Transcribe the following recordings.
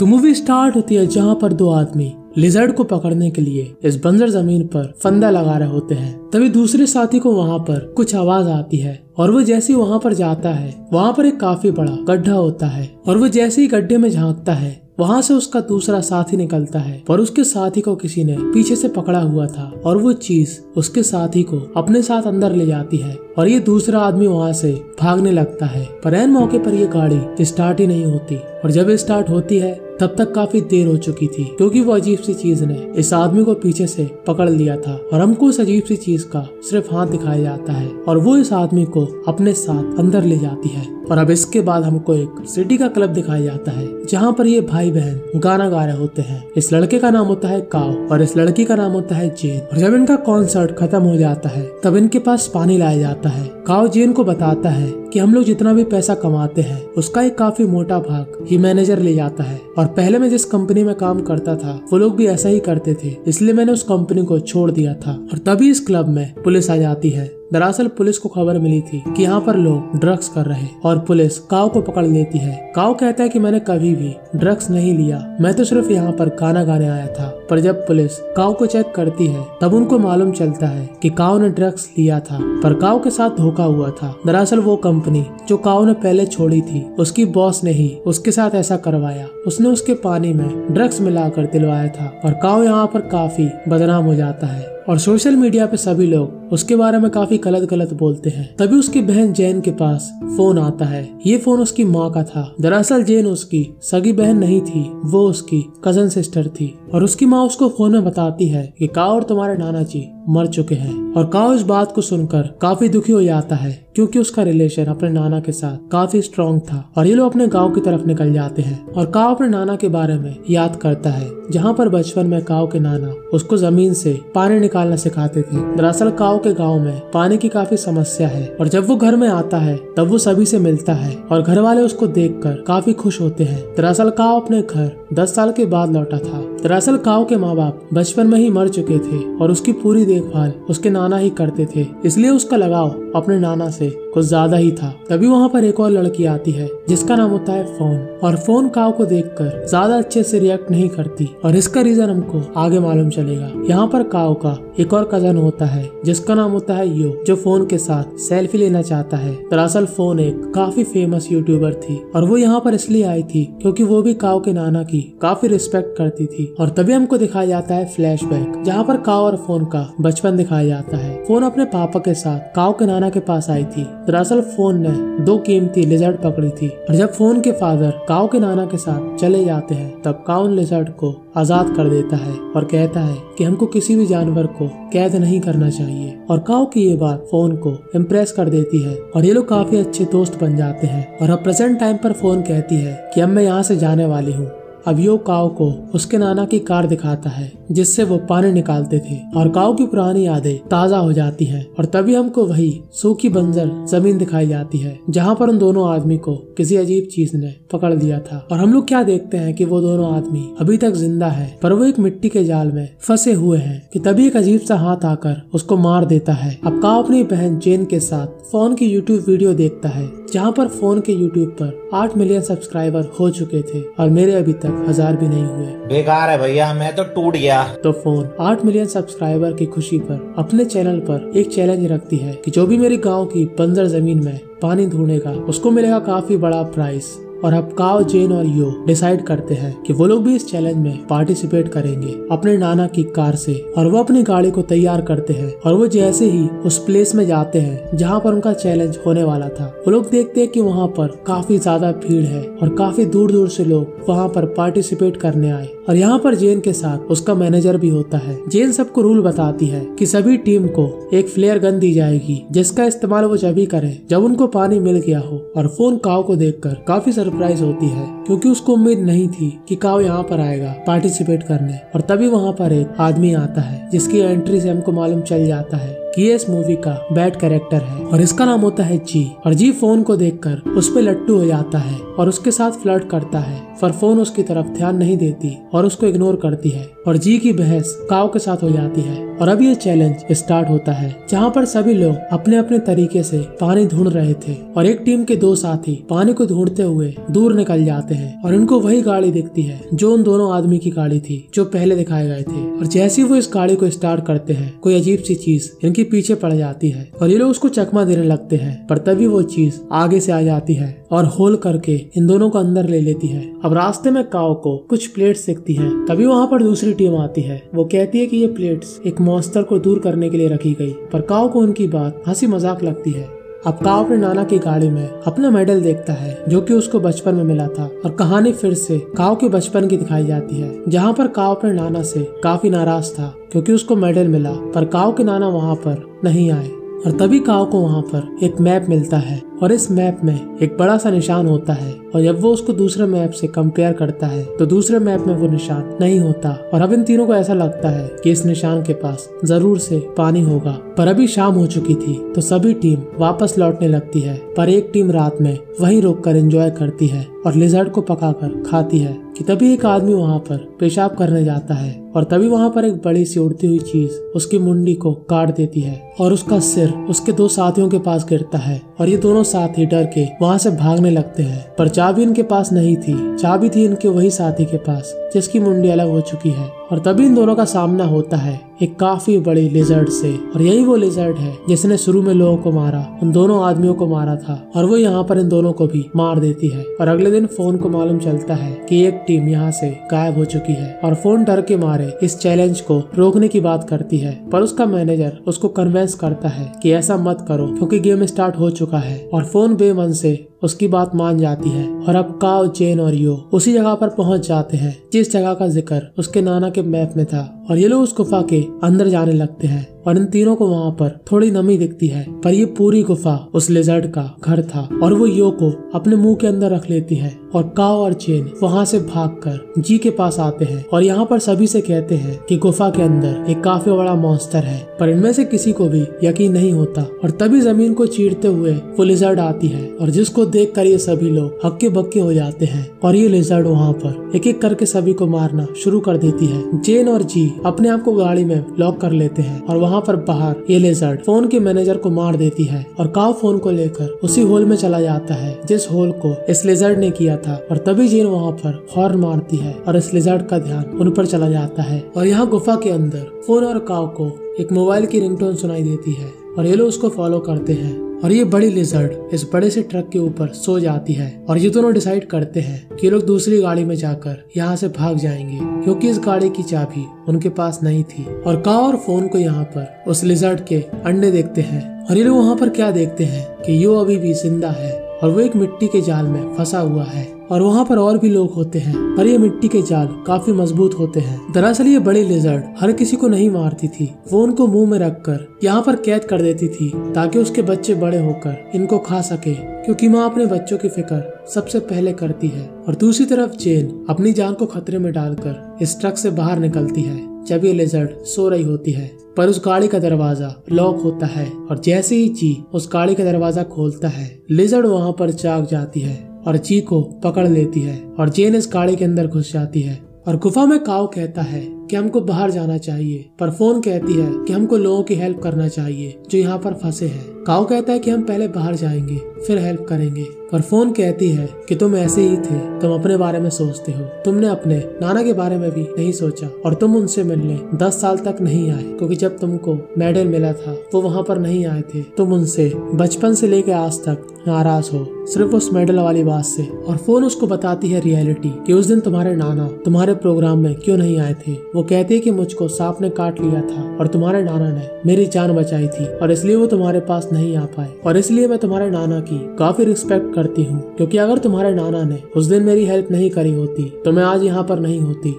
तो movie start होती है जहाँ पर दो आदमी लिजर्ड को पकड़ने के लिए इस बंजर जमीन पर फंदा लगा रहे होते हैं। तभी दूसरे साथी को वहाँ पर कुछ आवाज आती है और वो जैसे ही वहाँ पर जाता है वहाँ पर एक काफी बड़ा गड्ढा होता है और वो जैसे ही गड्ढे में झांकता है वहाँ से उसका दूसरा साथी निकलता है पर उसके साथी को किसी ने पीछे से पकड़ा हुआ था और वो चीज उसके साथी को अपने साथ अंदर ले जाती है और ये दूसरा आदमी वहाँ से भागने लगता है। पर ऐन मौके पर ये गाड़ी स्टार्ट ही नहीं होती और जब स्टार्ट होती है तब तक काफी देर हो चुकी थी क्योंकि वो अजीब सी चीज ने इस आदमी को पीछे से पकड़ लिया था और हमको उस अजीब सी चीज का सिर्फ हाथ दिखाया जाता है और वो इस आदमी को अपने साथ अंदर ले जाती है। और अब इसके बाद हमको एक सिटी का क्लब दिखाया जाता है जहाँ पर ये भाई बहन गाना गा रहे होते हैं। इस लड़के का नाम होता है काव और इस लड़की का नाम होता है जेन। और जब इनका कॉन्सर्ट खत्म हो जाता है तब इनके पास पानी लाया जाता है। काव जेन को बताता है कि हम लोग जितना भी पैसा कमाते हैं उसका एक काफी मोटा भाग ये मैनेजर ले जाता है और पहले मैं जिस कंपनी में काम करता था वो लोग भी ऐसा ही करते थे, इसलिए मैंने उस कंपनी को छोड़ दिया था। और तभी इस क्लब में पुलिस आ जाती है। दरअसल पुलिस को खबर मिली थी कि यहाँ पर लोग ड्रग्स कर रहे और पुलिस काव को पकड़ लेती है। काव कहता है कि मैंने कभी भी ड्रग्स नहीं लिया, मैं तो सिर्फ यहाँ पर गाना गाने आया था। पर जब पुलिस काव को चेक करती है तब उनको मालूम चलता है कि काव ने ड्रग्स लिया था पर काव के साथ धोखा हुआ था। दरअसल वो कंपनी जो काव ने पहले छोड़ी थी उसकी बॉस ने ही उसके साथ ऐसा करवाया, उसने उसके पानी में ड्रग्स मिलाकर दिलवाया था और काव यहाँ पर काफी बदनाम हो जाता है और सोशल मीडिया पे सभी लोग उसके बारे में काफी गलत बोलते हैं। तभी उसकी बहन जेन के पास फोन आता है। ये फोन उसकी माँ का था। दरअसल जेन उसकी सगी बहन नहीं थी, वो उसकी कजन सिस्टर थी और उसकी माँ उसको फोन में बताती है कि काव और तुम्हारे नाना जी मर चुके हैं। और काव इस बात को सुनकर काफी दुखी हो जाता है क्योंकि उसका रिलेशन अपने नाना के साथ काफी स्ट्रॉन्ग था। और ये लोग अपने गांव की तरफ निकल जाते हैं और काव अपने नाना के बारे में याद करता है जहाँ पर बचपन में काव के नाना उसको जमीन से पानी निकालना सिखाते थे। दरअसल काव के गांव में पानी की काफी समस्या है और जब वो घर में आता है तब वो सभी से मिलता है और घर वाले उसको देखकर काफी खुश होते हैं। दरअसल काव अपने घर 10 साल के बाद लौटा था। दरअसल काव के माँ बाप बचपन में ही मर चुके थे और उसकी पूरी देखभाल उसके नाना ही करते थे, इसलिए उसका लगाव अपने नाना से कुछ ज्यादा ही था। तभी वहाँ पर एक और लड़की आती है जिसका नाम होता है फोन और फोन काव को देखकर ज्यादा अच्छे से रिएक्ट नहीं करती और इसका रीजन हमको आगे मालूम चलेगा। यहाँ पर काव का एक और कजन होता है जिसका नाम होता है यो, जो फोन के साथ सेल्फी लेना चाहता है। दरअसल फोन एक काफी फेमस यूट्यूबर थी और वो यहाँ पर इसलिए आई थी क्योंकि वो भी काव के नाना की काफी रिस्पेक्ट करती थी। और तभी हमको दिखाया जाता है फ्लैशबैक जहाँ पर काव और फोन का बचपन दिखाया जाता है। फोन अपने पापा के साथ काव के नाना के पास आई थी। दरअसल फोन ने 2 कीमती लिजर्ड पकड़ी थी और जब फोन के फादर काव के नाना के साथ चले जाते हैं तब काव लिजर्ड को आजाद कर देता है और कहता है कि हमको किसी भी जानवर को कैद नहीं करना चाहिए। और काव की ये बात फोन को इम्प्रेस कर देती है और ये लोग काफी अच्छे दोस्त बन जाते हैं। और अब प्रेजेंट टाइम पर फोन कहती है कि अब मैं यहाँ से जाने वाली हूँ। अब यो काव को उसके नाना की कार दिखाता है जिससे वो पानी निकालते थे और काव की पुरानी यादें ताजा हो जाती हैं। और तभी हमको वही सूखी बंजर जमीन दिखाई जाती है जहाँ पर उन दोनों आदमी को किसी अजीब चीज ने पकड़ लिया था। और हम लोग क्या देखते हैं कि वो दोनों आदमी अभी तक जिंदा है पर वो एक मिट्टी के जाल में फंसे हुए हैं कि तभी एक अजीब सा हाथ आकर उसको मार देता है। अब काव अपनी बहन जेन के साथ फोन की यूट्यूब वीडियो देखता है जहाँ पर फोन के यूट्यूब पर 8 मिलियन सब्सक्राइबर हो चुके थे और मेरे अभी तक 1000 भी नहीं हुए। बेकार है भैया, मैं तो टूट गया। तो फोन 8 मिलियन सब्सक्राइबर की खुशी पर अपने चैनल पर एक चैलेंज रखती है कि जो भी मेरी गांव की बंजर जमीन में पानी ढूंढेगा उसको मिलेगा काफी बड़ा प्राइस। और अब काव, जेन और यो डिसाइड करते हैं कि वो लोग भी इस चैलेंज में पार्टिसिपेट करेंगे अपने नाना की कार से। और वो अपनी गाड़ी को तैयार करते हैं और वो जैसे ही उस प्लेस में जाते हैं जहाँ पर उनका चैलेंज होने वाला था वो लोग देखते हैं कि वहाँ पर काफी ज्यादा भीड़ है और काफी दूर दूर से लोग वहाँ पर पार्टिसिपेट करने आए। और यहाँ पर जेन के साथ उसका मैनेजर भी होता है। जेन सबको रूल बताती है कि सभी टीम को एक फ्लेयर गन दी जाएगी जिसका इस्तेमाल वो जब भी करें जब उनको पानी मिल गया हो। और फोन काव को देखकर काफी सरप्राइज होती है क्योंकि उसको उम्मीद नहीं थी कि काव यहाँ पर आएगा पार्टिसिपेट करने। और तभी वहाँ पर एक आदमी आता है जिसकी एंट्री से हमको मालूम चल जाता है कि ये इस मूवी का बैड कैरेक्टर है और इसका नाम होता है जी। और जी फोन को देखकर उस पे लट्टू हो जाता है और उसके साथ फ्लर्ट करता है, पर फोन उसकी तरफ ध्यान नहीं देती और उसको इग्नोर करती है और जी की बहस काओ के साथ हो जाती है। और अब ये चैलेंज स्टार्ट होता है जहाँ पर सभी लोग अपने अपने तरीके से पानी ढूंढ रहे थे और एक टीम के दो साथी पानी को ढूंढते हुए दूर निकल जाते हैं और इनको वही गाड़ी दिखती है जो उन दोनों आदमी की गाड़ी थी जो पहले दिखाए गए थे। और जैसे ही वो इस गाड़ी को स्टार्ट करते हैं कोई अजीब सी चीज इनके पीछे पड़ जाती है और ये लोग उसको चकमा देने लगते हैं, पर तभी वो चीज आगे से आ जाती है और होल करके इन दोनों को अंदर ले लेती है। अब रास्ते में काओ को कुछ प्लेट्स दिखती हैं, तभी वहाँ पर दूसरी टीम आती है। वो कहती है कि ये प्लेट्स एक मॉन्स्टर को दूर करने के लिए रखी गई, पर काओ को उनकी बात हंसी मजाक लगती है। अब काओ अपने नाना की गाड़ी में अपना मेडल देखता है जो कि उसको बचपन में मिला था और कहानी फिर से काओ के बचपन की दिखाई जाती है, जहाँ पर काओ अपने नाना से काफी नाराज था क्योंकि उसको मेडल मिला, पर काओ के नाना वहाँ पर नहीं आए। और तभी काओ को वहाँ पर एक मैप मिलता है और इस मैप में एक बड़ा सा निशान होता है और जब वो उसको दूसरे मैप से कंपेयर करता है तो दूसरे मैप में वो निशान नहीं होता। और अब इन तीनों को ऐसा लगता है कि इस निशान के पास जरूर से पानी होगा, पर अभी शाम हो चुकी थी तो सभी टीम वापस लौटने लगती है, पर एक टीम रात में वहीं रोककर एंजॉय करती है और लिजर्ड को पकाकर खाती है कि तभी एक आदमी वहाँ पर पेशाब करने जाता है और तभी वहाँ पर एक बड़ी सी उड़ती हुई चीज उसकी मुंडी को काट देती है और उसका सिर उसके दो साथियों के पास गिरता है और ये दोनों साथी डर के वहाँ से भागने लगते हैं, पर चाबी इनके पास नहीं थी, चाबी थी इनके वही साथी के पास जिसकी मुंडी अलग हो चुकी है। और तभी इन दोनों का सामना होता है एक काफी बड़ी लिजर्ड से और यही वो लिजर्ड है जिसने शुरू में लोगों को मारा, उन दोनों आदमियों को मारा था और वो यहाँ पर इन दोनों को भी मार देती है। और अगले दिन फोन को मालूम चलता है कि एक टीम यहाँ से गायब हो चुकी है और फोन डर के मारे इस चैलेंज को रोकने की बात करती है, पर उसका मैनेजर उसको कन्विंस करता है कि ऐसा मत करो क्योंकि गेम स्टार्ट हो चुका है। और फोन बेमन से उसकी बात मान जाती है और अब काओ, जेन और यो उसी जगह पर पहुंच जाते हैं जिस जगह का जिक्र उसके नाना के मैप में था और ये लोग उस गुफा के अंदर जाने लगते हैं और इन तीनों को वहाँ पर थोड़ी नमी दिखती है, पर ये पूरी गुफा उस लिजर्ड का घर था और वो यो को अपने मुंह के अंदर रख लेती है और काओ और जेन वहाँ से भागकर जी के पास आते हैं और यहाँ पर सभी से कहते हैं कि गुफा के अंदर एक काफी बड़ा मॉन्स्टर है, पर इनमें से किसी को भी यकीन नहीं होता। और तभी जमीन को चीरते हुए वो लिजर्ड आती है और जिसको देखकर ये सभी लोग हक्के बक्के हो जाते हैं और ये लिजर्ड वहाँ पर एक एक करके सभी को मारना शुरू कर देती है। जेन और जी अपने आप को गाड़ी में लॉक कर लेते हैं और वहाँ पर बाहर ये लिजर्ड फोन के मैनेजर को मार देती है और काओ फोन को लेकर उसी होल में चला जाता है जिस होल को इस लिजर्ड ने किया था। और तभी जेन वहाँ पर हॉर्न मारती है और इस लिजर्ड का ध्यान उन पर चला जाता है और यहाँ गुफा के अंदर फोन और काओ को एक मोबाइल की रिंगटोन सुनाई देती है और ये लोग उसको फॉलो करते हैं और ये बड़ी लिजर्ड इस बड़े से ट्रक के ऊपर सो जाती है और ये दोनों डिसाइड करते हैं कि लोग दूसरी गाड़ी में जाकर यहाँ से भाग जाएंगे क्योंकि इस गाड़ी की चाबी उनके पास नहीं थी। और काओ और फोन को यहाँ पर उस लिजर्ड के अंडे देखते हैं और ये लोग वहाँ पर क्या देखते हैं कि यो अभी भी जिंदा है और वो एक मिट्टी के जाल में फंसा हुआ है और वहाँ पर और भी लोग होते हैं, पर ये मिट्टी के जाल काफी मजबूत होते हैं। दरअसल ये बड़ी लिजर्ड हर किसी को नहीं मारती थी, वो उनको मुंह में रखकर यहाँ पर कैद कर देती थी ताकि उसके बच्चे बड़े होकर इनको खा सके, क्योंकि माँ अपने बच्चों की फिक्र सबसे पहले करती है। और दूसरी तरफ जेन अपनी जान को खतरे में डालकर इस ट्रक से बाहर निकलती है जब ये लिजर्ड सो रही होती है, पर उस गाड़ी का दरवाजा लॉक होता है और जैसे ही जी उस गाड़ी का दरवाजा खोलता है लिजर्ड वहाँ पर जाग जाती है और जी को पकड़ लेती है और जेन इस गाड़ी के अंदर घुस जाती है। और गुफा में काओ कहता है कि हमको बाहर जाना चाहिए, पर फोन कहती है कि हमको लोगों की हेल्प करना चाहिए जो यहाँ पर फंसे हैं। काओ कहता है कि हम पहले बाहर जाएंगे फिर हेल्प करेंगे, पर फोन कहती है कि तुम ऐसे ही थे, तुम अपने बारे में सोचते हो, तुमने अपने नाना के बारे में भी नहीं सोचा और तुम उनसे मिलने 10 साल तक नहीं आए क्योंकि जब तुमको मेडल मिला था वो वहाँ पर नहीं आए थे। तुम उनसे बचपन से लेकर आज तक नाराज हो सिर्फ उस मेडल वाली बात से। और फोन उसको बताती है रियलिटी कि उस दिन तुम्हारे नाना तुम्हारे प्रोग्राम में क्यों नहीं आए थे। वो कहती है कि मुझको सांप ने काट लिया था और तुम्हारे नाना ने मेरी जान बचाई थी और इसलिए वो तुम्हारे पास नहीं आ पाए, और इसलिए मैं तुम्हारे नाना की काफी रिस्पेक्ट करती हूँ क्योंकि अगर तुम्हारे नाना ने उस दिन मेरी हेल्प नहीं करी होती तो मैं आज यहाँ पर नहीं होती।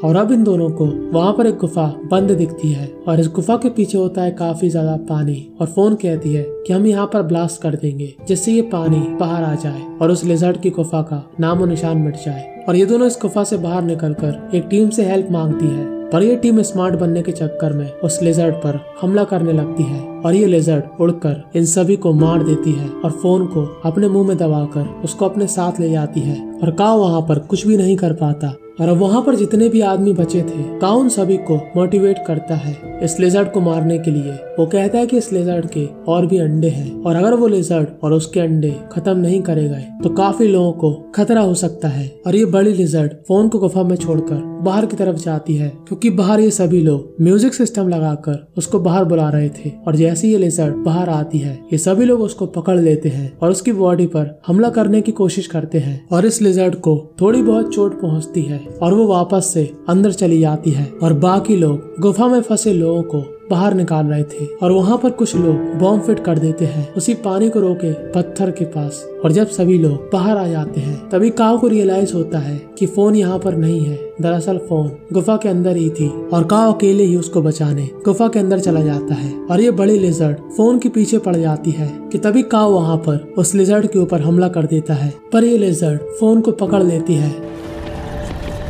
और अब इन दोनों को वहाँ पर एक गुफा बंद दिखती है और इस गुफा के पीछे होता है काफी ज्यादा पानी और फोन कहती है कि हम यहाँ पर ब्लास्ट कर देंगे जिससे ये पानी बाहर आ जाए और उस लिजर्ड की गुफा का नामो निशान मिट जाए। और ये दोनों इस गुफा से बाहर निकलकर एक टीम से हेल्प मांगती है पर ये टीम स्मार्ट बनने के चक्कर में उस लिजर्ड पर हमला करने लगती है और ये लिजर्ड उड़कर इन सभी को मार देती है और फोन को अपने मुंह में दबाकर उसको अपने साथ ले जाती है। और काओ वहाँ पर कुछ भी नहीं कर पाता और अब वहाँ पर जितने भी आदमी बचे थे, काओ उन सभी को मोटिवेट करता है इस लिजर्ड को मारने के लिए। वो कहता है कि इस लिजर्ड के और भी अंडे हैं और अगर वो लिजर्ड और उसके अंडे खत्म नहीं करे गए तो काफी लोगों को खतरा हो सकता है। और ये बड़ी लिजर्ड फोन को गुफा में छोड़कर बाहर की तरफ जाती है क्योंकि बाहर ये सभी लोग म्यूजिक सिस्टम लगाकर उसको बाहर बुला रहे थे। और जैसे ये लिजर्ड बाहर आती है, ये सभी लोग उसको पकड़ लेते हैं और उसकी बॉडी पर हमला करने की कोशिश करते हैं और इस लिजर्ड को थोड़ी बहुत चोट पहुंचती है और वो वापस से अंदर चली जाती है। और बाकी लोग गुफा में फंसे लोगों को बाहर निकाल रहे थे और वहाँ पर कुछ लोग बॉम्ब फिट कर देते हैं उसी पानी को रोके पत्थर के पास। और जब सभी लोग बाहर आ जाते हैं तभी काओ को रियलाइज होता है कि फोन यहाँ पर नहीं है। दरअसल फोन गुफा के अंदर ही थी और काओ अकेले ही उसको बचाने गुफा के अंदर चला जाता है। और ये बड़ी लिजर्ड फोन के पीछे पड़ जाती है कि तभी काओ वहाँ पर उस लिजर्ड के ऊपर हमला कर देता है, पर ये लिजर्ड फोन को पकड़ लेती है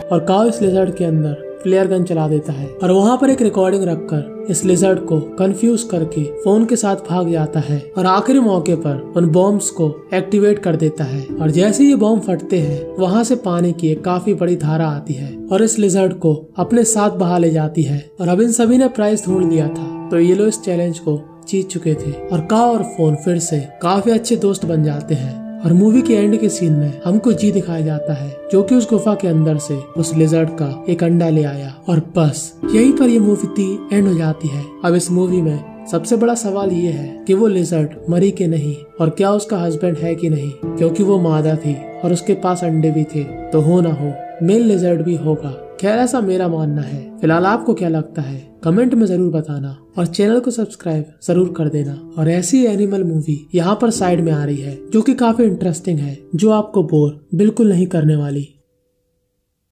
और काओ इस लिजर्ड के अंदर फ्लेयर गन चला देता है और वहाँ पर एक रिकॉर्डिंग रखकर इस लिजर्ड को कंफ्यूज करके फोन के साथ भाग जाता है और आखिरी मौके पर उन बॉम्ब्स को एक्टिवेट कर देता है। और जैसे ये बॉम्ब फटते हैं वहाँ से पानी की एक काफी बड़ी धारा आती है और इस लिजर्ड को अपने साथ बहा ले जाती है। और अब इन सभी ने प्राइज ढूंढ लिया था तो ये लोग इस चैलेंज को जीत चुके थे और काओ और फोन फिर से काफी अच्छे दोस्त बन जाते हैं। और मूवी के एंड के सीन में हमको जी दिखाया जाता है जो कि उस गुफा के अंदर से उस लिजर्ड का एक अंडा ले आया। और बस यहीं पर ये मूवी एंड हो जाती है। अब इस मूवी में सबसे बड़ा सवाल ये है कि वो लिजर्ड मरी के नहीं और क्या उसका हस्बैंड है कि नहीं, क्योंकि वो मादा थी और उसके पास अंडे भी थे, तो हो ना हो मेल लिजर्ड भी होगा। खैर ऐसा मेरा मानना है। फिलहाल आपको क्या लगता है कमेंट में जरूर बताना और चैनल को सब्सक्राइब जरूर कर देना। और ऐसी एनिमल मूवी यहाँ पर साइड में आ रही है जो कि काफी इंटरेस्टिंग है, जो आपको बोर बिल्कुल नहीं करने वाली।